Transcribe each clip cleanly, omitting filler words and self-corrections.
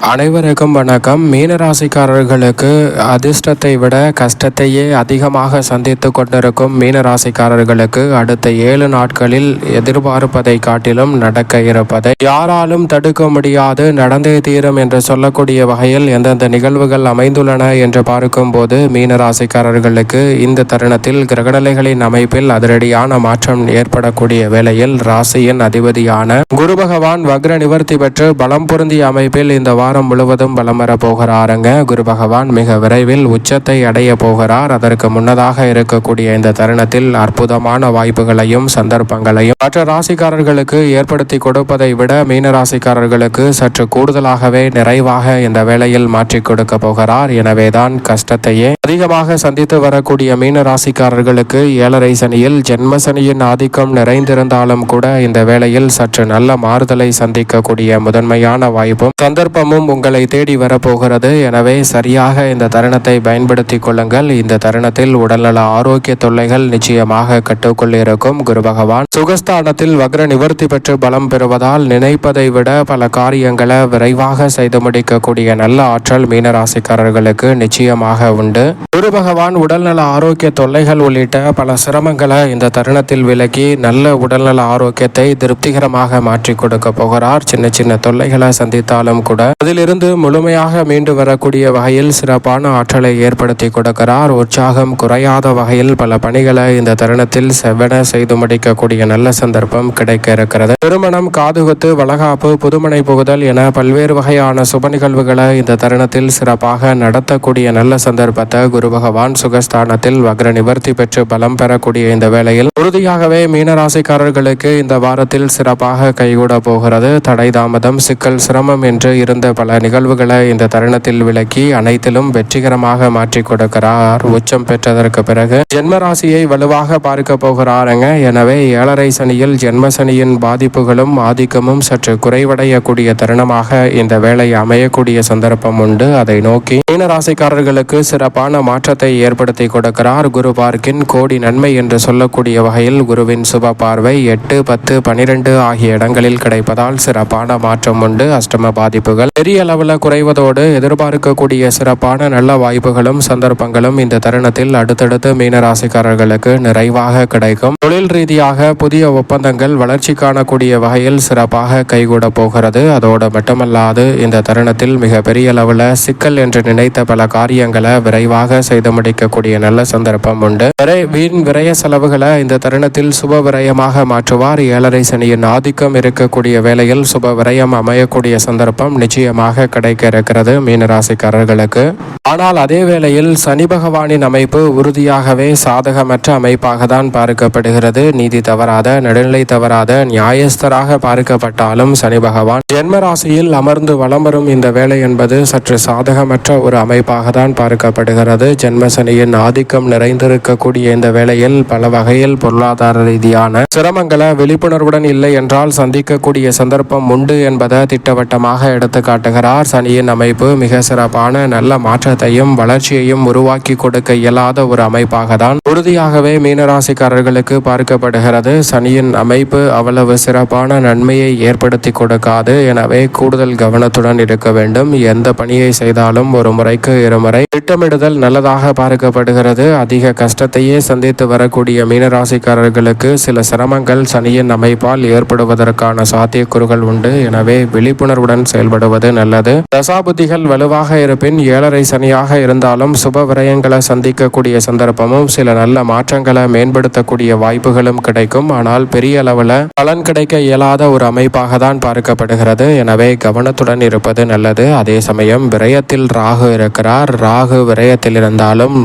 அனைவருக்கும் வணக்கம். மீனராசிக்காரர்களுக்கு அதிர்ஷ்டத்தை விட கஷ்டத்தையே அதிகமாக சந்தித்து கொண்டிருக்கும் மீனராசிக்காரர்களுக்கு அடுத்த 7 நாட்களில் எதிர்பார்ப்பதை காட்டிலும் நடக்க இருப்பதை யாராலும் தடுக்க முடியாது, நடந்தே தீரும் என்று சொல்லக்கூடிய வகையில் எந்தெந்த நிகழ்வுகள் அமைந்துள்ளன என்று பார்க்கும்போது மீனராசிக்காரர்களுக்கு இந்த தருணத்தில் கிரகநிலைகளின் அமைப்பில் அதிரடியான மாற்றம் ஏற்படக்கூடிய வேளையில் ராசியின் அதிபதியான குரு பகவான் வக்ர நிவர்த்தி பெற்று பலம் பொருந்திய அமைப்பில் இந்த வாரம் முழுவதும் பலம் வர போகிறாருங்க. குரு பகவான் மிக விரைவில் உச்சத்தை அடைய போகிறார். அதற்கு முன்னதாக இருக்கக்கூடிய இந்த தருணத்தில் அற்புதமான வாய்ப்புகளையும் சந்தர்ப்பங்களையும் மற்ற ராசிக்காரர்களுக்கு ஏற்படுத்தி கொடுப்பதை விட மீன ராசிக்காரர்களுக்கு சற்று கூடுதலாகவே நிறைவாக இந்த வேளையில் மாற்றி கொடுக்க போகிறார். எனவேதான் கஷ்டத்தையே அதிகமாக சந்தித்து வரக்கூடிய மீன ராசிக்காரர்களுக்கு 7.5 சனியில் ஜென்ம சனியின் ஆதிக்கம் நிறைந்திருந்தாலும் கூட இந்த வேளையில் சற்று நல்ல மாறுதலை சந்திக்கக்கூடிய முதன்மையான வாய்ப்பும் சந்தர்ப்பமும் உங்களை தேடி வரப்போகிறது. எனவே சரியாக இந்த தருணத்தை பயன்படுத்தி கொள்ளுங்கள். இந்த தருணத்தில் உடல்நல ஆரோக்கிய தொல்லைகள் நிச்சயமாக கட்டுக்குள் இருக்கும். குரு பகவான் சுகஸ்தானத்தில் வக்ர நிவர்த்தி பெற்று பலம் பெறுவதால் நினைப்பதை விட பல காரியங்களை விரைவாக செய்து முடிக்கக்கூடிய நல்ல ஆற்றல் மீனராசிக்காரர்களுக்கு நிச்சயமாக உண்டு. குரு பகவான் உடல்நல ஆரோக்கிய தொல்லைகள் உள்ளிட்ட பல சிரமங்களை இந்த தருணத்தில் விலக்கி நல்ல உடல்நல ஆரோக்கியத்தை திருப்திகரமாக மாற்றி கொடுக்க போகிறார். சின்ன சின்ன தொல்லைகளை சந்தித்தாலும் கூட அதிலிருந்து முழுமையாக மீண்டு வரக்கூடிய வகையில் சிறப்பான ஆற்றலை ஏற்படுத்தி கொடுக்கிறார். உற்சாகம் குறையாத வகையில் பல பணிகளை இந்த தருணத்தில் செவ்வன செய்து முடிக்கக்கூடிய நல்ல சந்தர்ப்பம் கிடைக்க இருக்கிறது. திருமணம், காதுகுத்து, வளகாப்பு, புதுமனை புகுதல் என பல்வேறு வகையான சுப நிகழ்வுகளை இந்த தருணத்தில் சிறப்பாக நடத்தக்கூடிய நல்ல சந்தர்ப்பத்தை குரு பகவான் சுகஸ்தானத்தில் வக்ர நிவர்த்தி பெற்று பலம் பெறக்கூடிய இந்த வேளையில் உறுதியாகவே மீனராசிக்காரர்களுக்கு இந்த வாரத்தில் சிறப்பாக கைகூட போகிறது. தடை தாமதம், சிக்கல், சிரமம் என்று இருந்த பல நிகழ்வுகளை இந்த தருணத்தில் விலக்கி அனைத்திலும் வெற்றிகரமாக மாற்றி கொடுக்கிறார். உச்சம் பெற்றதற்கு பிறகு ஜென்ம ராசியை வலுவாக பார்க்க போகிறாருங்க. எனவே 7.5 சனியில் ஜென்ம சனியின் பாதிப்புகளும் ஆதிக்கமும் சற்று குறைவடையக்கூடிய தருணமாக இந்த வேளை அமையக்கூடிய சந்தர்ப்பம் உண்டு. அதை நோக்கி மீனராசிக்காரர்களுக்கு சிறப்பான மாற்றத்தை ஏற்படுத்தி கொடுக்கிறார். குரு பார்க்கின் கோடி நன்மை என்று சொல்லக்கூடிய வகையில் குருவின் சுப பார்வை 8, 10, 12 ஆகிய இடங்களில் கிடைப்பதால் சிறப்பான மாற்றம் உண்டு. அஷ்டம பாதிப்புகள் பெரிய அளவில் குறைவதோடு எதிர்பார்க்கக்கூடிய சிறப்பான நல்ல வாய்ப்புகளும் சந்தர்ப்பங்களும் இந்த தருணத்தில் அடுத்தடுத்து மீனராசிக்காரர்களுக்கு நிறைவாக கிடைக்கும். தொழில் ரீதியாக புதிய ஒப்பந்தங்கள் வளர்ச்சி காணக்கூடிய வகையில் சிறப்பாக கைகூட போகிறது. அதோடு மட்டுமல்லாது இந்த தருணத்தில் மிக பெரிய அளவில் சிக்கல் என்று நினைத்த பல காரியங்களை விரைவாக செய்து முடிக்கக்கூடிய நல்ல சந்தர்ப்பம் உண்டு. வீண் விரய செலவுகளை இந்த தருணத்தில் சுப விரயமாக மாற்றுவார். 7.5 சனியின் ஆதிக்கம் இருக்கக்கூடிய வேளையில் சுப விரயம் அமையக்கூடிய சந்தர்ப்பம் நிச்சயமாக கிடைக்க இருக்கிறது மீனராசிக்காரர்களுக்கு. ஆனால் அதே வேளையில் சனி பகவானின் அமைப்பு உறுதியாகவே சாதகமற்ற அமைப்பாக தான் பார்க்கப்படுகிறது. நீதி தவறாத, நடுநிலை தவறாத, நியாயஸ்தராக பார்க்கப்பட்டாலும் சனி பகவான் ஜென்ம ராசியில் அமர்ந்து வலம் வரும் இந்த வேளை என்பது சற்று சாதகமற்ற ஒரு அமைப்பாக தான் பார்க்கப்படுகிறது. ஜென்ம சனியின் ஆதிக்கம் நிறைந்திருக்கக்கூடிய இந்த வேளையில் பல வகையில் பொருளாதார ரீதியான சிரமங்களை விழிப்புணர்வுடன் இல்லை என்றால் சந்திக்கக்கூடிய சந்தர்ப்பம் உண்டு என்பதை திட்டவட்டமாக எடுத்து காட்டுகிறார். சனியின் அமைப்பு மிக சிறப்பான நல்ல மாற்றத்தையும் வளர்ச்சியையும் உருவாக்கி கொடுக்க இயலாத ஒரு அமைப்பாக தான் உறுதியாகவே மீனராசிக்காரர்களுக்கு பார்க்கப்படுகிறது. சனியின் அமைப்பு அவ்வளவு சிறப்பான நன்மையை ஏற்படுத்தி கொடுக்காது. எனவே கூடுதல் கவனத்துடன் இருக்க வேண்டும். எந்த பணியை செய்தாலும் ஒரு முறைக்கு இருமுறை திட்டமிடுதல் நல்லதாக பார்க்கப்படுகிறது. அதிக கஷ்டத்தையே சந்தித்து வரக்கூடிய மீனராசிக்காரர்களுக்கு சில சிரமங்கள் சனியின் அமைப்பால் ஏற்படுவதற்கான சாத்தியக்கூறுகள் உண்டு. எனவே விழிப்புணர்வுடன் செயல்படுவது நல்லது. தசாபுத்திகள் வலுவாக இருப்பின் 7.5 சனியாக இருந்தாலும் சுப விரயங்களை சந்திக்கக்கூடிய சந்தர்ப்பமும் சில நல்ல மாற்றங்களை மேம்படுத்தக்கூடிய வாய்ப்புகளும் கிடைக்கும். ஆனால் பெரிய அளவில் பலன் கிடைக்க இயலாத ஒரு அமைப்பாக தான் பார்க்கப்படுகிறது. எனவே கவனத்துடன் இருப்பது நல்லது. அதே சமயம் விரயத்தில் ராகு இருக்கிறார். ராகு விரயத்தில் இருந்தாலும்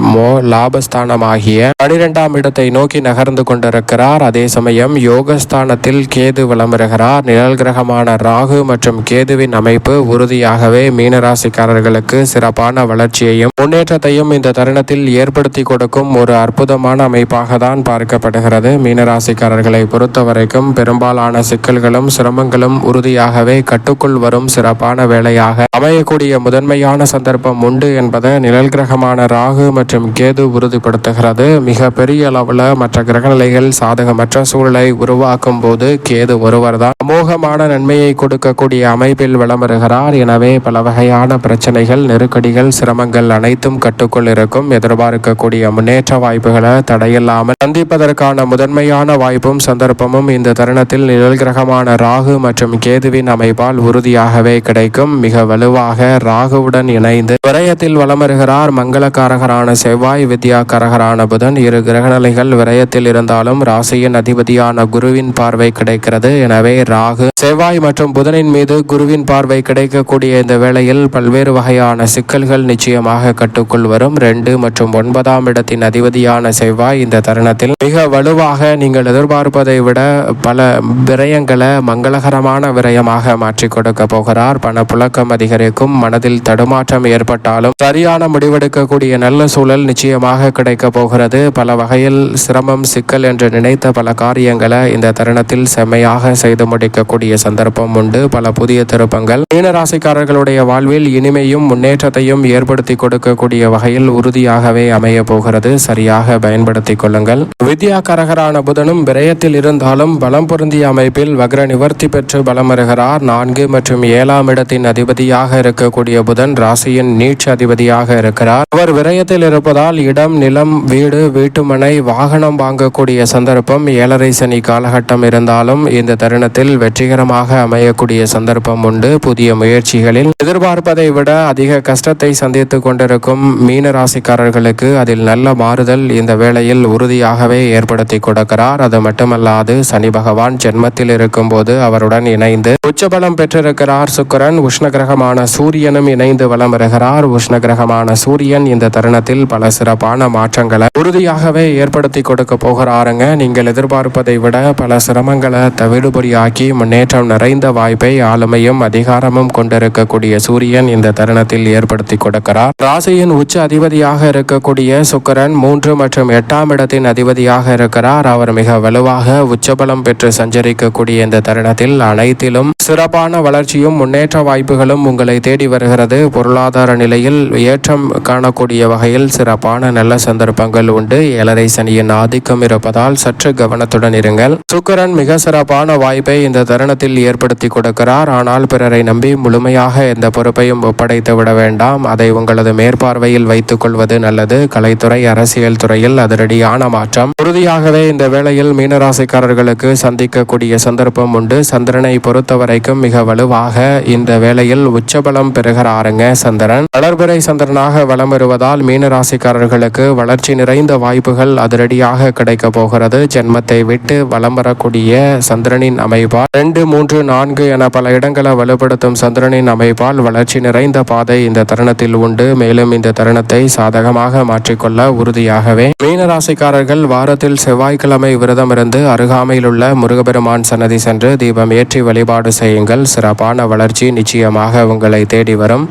லாபஸ்தானமாகிய 12ஆம் இடத்தை நோக்கி நகர்ந்து கொண்டிருக்கிறார். அதே சமயம் யோகஸ்தானத்தில் கேது விளம்புகிறார். நிழல் கிரகமான ராகு மற்றும் கேதுவின் அமைப்பு உறுதியாகவே மீனராசிக்காரர்களுக்கு சிறப்பான வளர்ச்சியையும் முன்னேற்றத்தையும் இந்த தருணத்தில் ஏற்படுத்தி கொடுக்கும் ஒரு அற்புதமான அமைப்பாக தான் பார்க்கப்படுகிறது. மீனராசிக்காரர்களை பொறுத்தவரைக்கும் பெரும்பாலான சிக்கல்களும் சிரமங்களும் உறுதியாகவே கட்டுக்குள் வரும் சிறப்பான வேளையாக அமையக்கூடிய முதன்மையான சந்தர்ப்பம் சந்தர்ப்பம் உண்டு என்பதை நிழல் கிரகமான ராகு மற்றும் கேது உறுதிப்படுத்துகிறது. மிக பெரிய அளவில் மற்ற கிரகநிலைகள் சாதகமற்ற சூழலை உருவாக்கும் போது கேது ஒருவர்தான் அமோகமான நன்மையை கொடுக்கக்கூடிய அமைப்பில் விளம்பருகிறார். எனவே பல வகையான பிரச்சனைகள், நெருக்கடிகள், சிரமங்கள் அனைத்தும் கட்டுக்குள் இருக்கும். எதிர்பார்க்கக்கூடிய முன்னேற்ற வாய்ப்புகளை தடையில்லாமல் சந்திப்பதற்கான முதன்மையான வாய்ப்பும் சந்தர்ப்பமும் இந்த தருணத்தில் நிழல் கிரகமான ராகு மற்றும் கேதுவின் அமைப்பால் உறுதியாகவே கிடைக்கும். மிக வலுவாக ராகுவுடன் இணைந்து விரயத்தில் வளமருகிறார் மங்களக்காரகரான செவ்வாய், வித்யாக்காரகரான புதன். இரு கிரகநிலைகள் விரயத்தில் இருந்தாலும் ராசியின் அதிபதியான குருவின் பார்வை கிடைக்கிறது. எனவே ராகு, செவ்வாய் மற்றும் புதனின் மீது குருவின் பார்வை கிடைக்கக்கூடிய இந்த வேளையில் பல்வேறு வகையான சிக்கல்கள் நிச்சயமாக கட்டுக்குள் வரும். 2 மற்றும் 9ஆம் இடத்தின் அதிபதியான செவ்வாய் இந்த தருணத்தில் மிக வலுவாக நீங்கள் எதிர்பார்ப்பதை விட பல விரயங்களை மங்களகரமான விரயமாக மாற்றி கொடுக்க போகிறார். பணப்புழக்கம் அதிகரிக்கும். மனதில் தடுமாற்றம் ஏற்பட்டாலும் சரியான முடிவெடுக்கக்கூடிய நல்ல சூழல் நிச்சயமாக கிடைக்க போகிறது. பல வகையில் சிரமம், சிக்கல் என்று நினைத்த பல காரியங்களை இந்த தருணத்தில் செம்மையாக செய்து முடிக்கக்கூடிய சந்தர்ப்பம் உண்டு. பல புதிய திருப்பங்கள் மீனராசிக்காரர்களுடைய வாழ்வில் இனிமையும் முன்னேற்றத்தையும் ஏற்படுத்தி கொடுக்கக்கூடிய வகையில் உறுதியாகவே அமைய போகிறது. சரியாக பயன்படுத்திக் கொள்ளுங்கள். வித்யாக்காரகரான புதனும் விரயத்தில் இருந்தாலும் பலம் பொருந்திய அமைப்பில் வக்ர நிவர்த்தி பெற்று பலம் வருகிறார். 4 மற்றும் 7ஆம் இடத்தின் அதிபதியாக இருக்கக்கூடிய புதன் ராசியின் நீட்சி அதிபதியாக இருக்கிறார். அவர் விரயத்தில் இருப்பதால் இடம், நிலம், வீடு, வீட்டுமனை, வாகனம் வாங்கக்கூடிய சந்தர்ப்பம், 7.5 சனி காலகட்டம் இருந்தாலும் இந்த தருணத்தில் வெற்றிகரமாக அமையக்கூடிய சந்தர்ப்பம் உண்டு. புதிய முயற்சிகளில் எதிர்பார்ப்பதை விட அதிக கஷ்டத்தை சந்தித்துக் கொண்டிருக்கும் மீனராசிக்காரர்களுக்கு அதில் நல்ல மாறுதல் இந்த வேளையில் உறுதியாகவே ஏற்படுத்தி கொடுக்கிறார். அது மட்டுமல்லாது சனி பகவான் ஜென்மத்தில் இருக்கும் போது அவருடன் இணைந்து உச்சபலம் பெற்றிருக்கிறார். சுக்கிரன், உஷ்ண கிரகமான சூரியனும் இணைந்து வலம் வருகிறார். உஷ்ண கிரகமான சூரியன் இந்த தருணத்தில் பல சிறப்பான மாற்றங்களை உறுதியாகவே ஏற்படுத்தி கொடுக்க போகிறாருங்க. நீங்கள் எதிர்பார்ப்பதை விட பல சிரமங்களை தவிடுபடியாக்கி முன்னேற்றம் நிறைந்த வாய்ப்பை ஆளுமையும் அதிகாரமும் கொண்டிருக்கக்கூடிய சூரியன் இந்த தருணத்தில் ஏற்படுத்தி கொடுக்கிறார். ராசியின் உச்ச அதிபதியாக இருக்கக்கூடிய சுக்கிரன் 3 மற்றும் 8ஆம் இடத்தின் அதிபதியாக இருக்கிறார். அவர் மிக வலுவாக உச்சபலம் பெற்று சஞ்சரிக்கக்கூடிய இந்த தருணத்தில் அனைத்திலும் சிறப்பான வளர்ச்சியும் முன்னேற்ற வாய்ப்புகளும் உங்களை தேடி வருகிறது. பொருளாதார நிலையில் ஏற்றம் காணக்கூடிய வகையில் சிறப்பான நல்ல சந்தர்ப்பங்கள் உண்டு. 7.5 சனியின் ஆதிக்கம் இருப்பதால் சற்று கவனத்துடன் இருங்கள். சுக்கிரன் மிக சிறப்பான வாய்ப்பை இந்த தருணத்தில் ஏற்படுத்தி கொடுக்கிறார். ஆனால் பிறரை நம்பி முழுமையாக எந்த பொறுப்பையும் ஒப்படைத்து விட வேண்டாம். அதை உங்களது மேற்பார்வையில் வைத்துக் கொள்வது நல்லது. கலைத்துறை, அரசியல் துறையில் அதிரடியான மாற்றம் உறுதியாகவே இந்த வேளையில் மீனராசிக்காரர்களுக்கு சந்திக்கக்கூடிய சந்தர்ப்பம் உண்டு. சந்திரனை பொறுத்த வரைக்கும் மிக வலுவாக இந்த வேளையில் உச்சபலம் பெறுகிறாருங்க. சந்திரன் வளர்பிறை சந்திரனாக வலம் வருவதால் மீனராசிக்காரர்களுக்கு வளர்ச்சி நிறைந்த வாய்ப்புகள் அதிரடியாக கிடைக்க போகிறது. ஜென்மத்தை விட்டு வலம் வரக்கூடிய சந்திரனின் அமைப்பால் 2, 3, 4 என பல இடங்களை வலுப்படுத்தும் சந்திரனின் அமைப்பால் வளர்ச்சி நிறைந்த பாதை இந்த தருணத்தில் உண்டு. மேலும் இந்த தருணத்தை சாதகமாக மாற்றிக்கொள்ள உறுதியாகவே மீனராசிக்காரர்கள் வாரத்தில் செவ்வாய்க்கிழமை விரதம் இருந்து அருகாமையில் உள்ள முருகப்பெருமான் சன்னதி சென்று தீபம் ஏற்றி வழிபாடு செய்யுங்கள். சிறப்பான வளர்ச்சி நிச்சயமாக உங்களை தேடி வரும்.